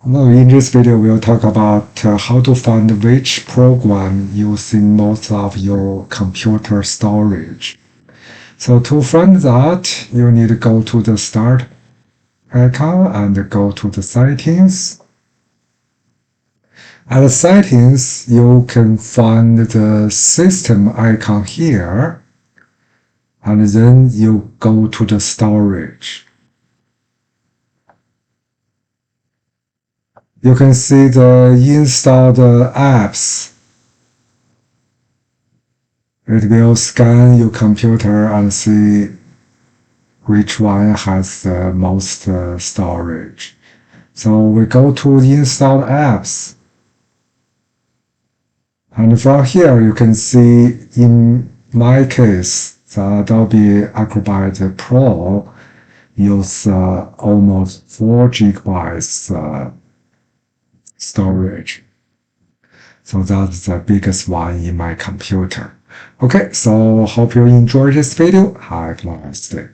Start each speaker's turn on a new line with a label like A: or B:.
A: Now in this video we'll talk about how to find which program using most of your computer storage. So to find that, you need to go to the Start icon and go to the Settings. At Settings, you can find the System icon here, and then you go to the Storage. You can see the installed apps. It will scan your computer and see which one has the most storage. So we go to the installed apps. And from here you can see, in my case, the Adobe Acrobat Pro uses almost 4 GB storage. So that's the biggest one in my computer. Okay, so hope you enjoyed this video. Have a nice day.